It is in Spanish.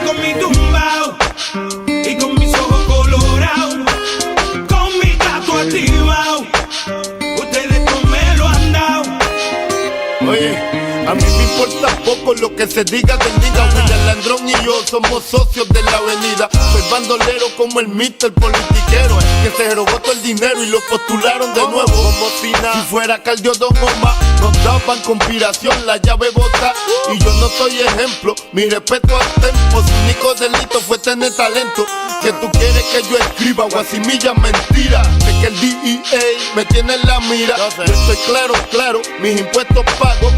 con mi tumbao y con mis ojos colorados, con mi gato activado. Ustedes no me lo han dado. Oye, a mí me importa poco lo que se diga del nigga. William Landrón y yo somos socios de la avenida. Soy bandolero como el Mr. Politiquero, que se robó todo el dinero y lo postularon de nuevo. Como si fuera Cardio Don Omar, nos daban conspiración, la llave bota. Y yo no soy ejemplo, mi respeto al tempo. Su único delito fue tener talento. Que tú quieres que yo escriba guasimilla mentira. Sé que el DEA me tiene en la mira. Yo estoy claro, mis impuestos pago.